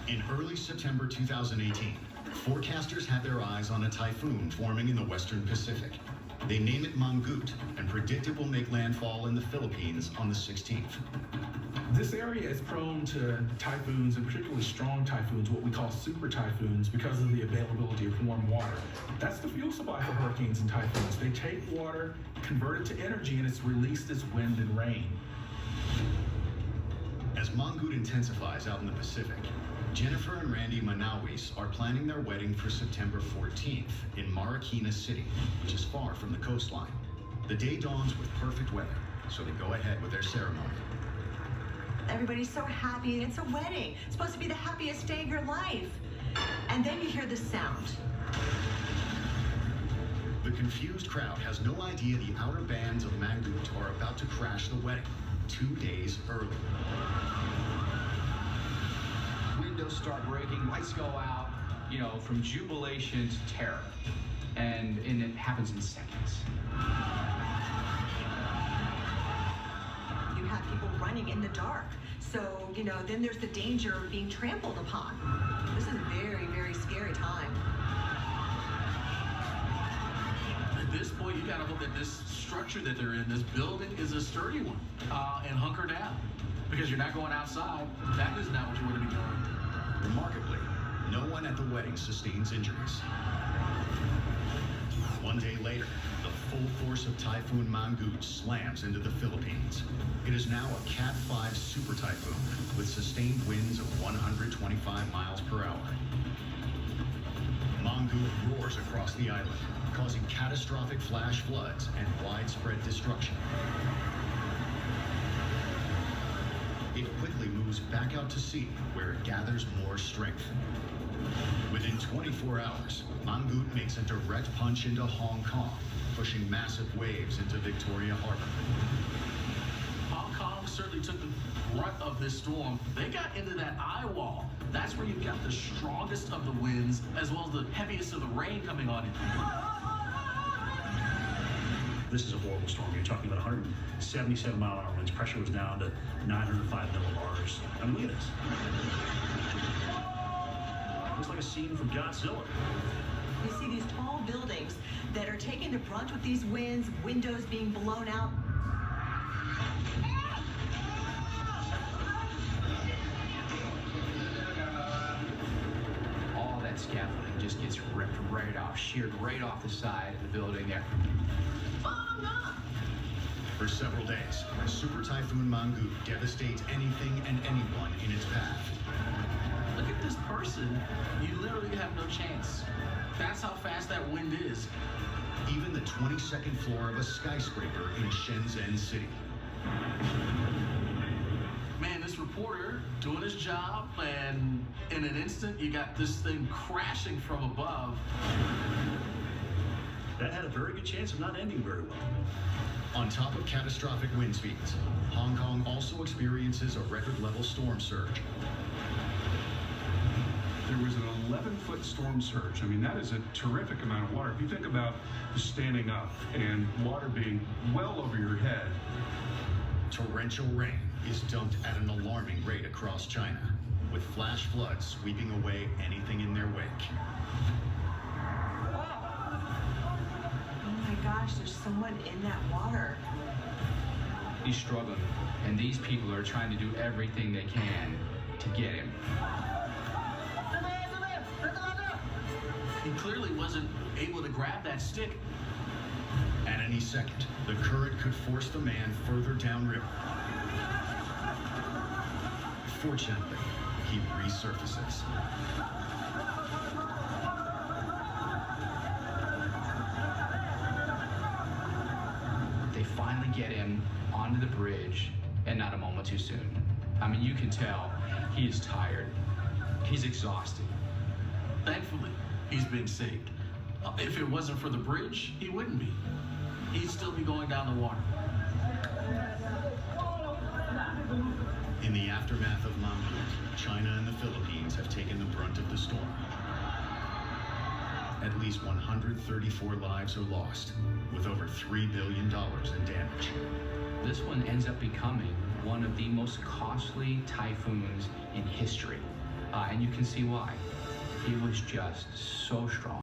In early September 2018, forecasters had their eyes on a typhoon forming in the western Pacific. They name it Mangkut and predict it will make landfall in the Philippines on the 16th. This area is prone to typhoons, and particularly strong typhoons, what we call super typhoons, because of the availability of warm water. That's the fuel supply for hurricanes and typhoons. They take water, convert it to energy, and it's released as wind and rain. As Mangkut intensifies out in the Pacific, Jennifer and Randy Manawis are planning their wedding for September 14th in Marikina City, which is far from the coastline. The day dawns with perfect weather, so they go ahead with their ceremony. Everybody's so happy, and it's a wedding. It's supposed to be the happiest day of your life. And then you hear the sound. The confused crowd has no idea the outer bands of Mangkut are about to crash the wedding 2 days early. Windows start breaking, lights go out, from jubilation to terror. And it happens in seconds. You have people running in the dark. So, then there's the danger of being trampled upon. This is a very, very scary time. At this point, you gotta hope that this structure that they're in, this building, is a sturdy one, and hunker down. Because you're not going outside. That is not what you want to be doing. Remarkably, no one at the wedding sustains injuries. 1 day later, the full force of Typhoon Mangkut slams into the Philippines. It is now a Cat 5 super typhoon with sustained winds of 125 miles per hour. Mangkut roars across the island, causing catastrophic flash floods and widespread destruction. It quickly moves back out to sea, where it gathers more strength. Within 24 hours, Mangkut makes a direct punch into Hong Kong, pushing massive waves into Victoria Harbor. Hong Kong certainly took the brunt of this storm. They got into that eye wall. That's where you've got the strongest of the winds, as well as the heaviest of the rain coming on it. This is a horrible storm. You're talking about 177 mile an hour winds. Pressure was down to 905 millibars. I mean, look at this. Looks like a scene from Godzilla. You see these tall buildings that are taking the brunt with these winds, windows being blown out. All that scaffolding just gets ripped right off, sheared right off the side of the building there. For several days, Super Typhoon Mangkut devastates anything and anyone in its path. Look at this person. You literally have no chance. That's how fast that wind is. Even the 22nd floor of a skyscraper in Shenzhen City. Man, this reporter doing his job, and in an instant, you got this thing crashing from above. That had a very good chance of not ending very well. On top of catastrophic wind speeds, Hong Kong also experiences a record-level storm surge. There was an 11-foot storm surge. I mean, that is a terrific amount of water. If you think about standing up and water being well over your head. Torrential rain is dumped at an alarming rate across China, with flash floods sweeping away anything in their wake. Oh my gosh, there's someone in that water. He's struggling, and these people are trying to do everything they can to get him. He clearly wasn't able to grab that stick. At any second, the current could force the man further downriver. Fortunately, he resurfaces. They finally get him onto the bridge, and not a moment too soon. I mean, you can tell he is tired. He's exhausted. Thankfully, he's being saved. If it wasn't for the bridge, he wouldn't be. He'd still be going down the water. In the aftermath of Mangkut, China and the Philippines have taken the brunt of the storm. At least 134 lives are lost, with over $3 billion in damage. This one ends up becoming one of the most costly typhoons in history. and you can see why. It was just so strong.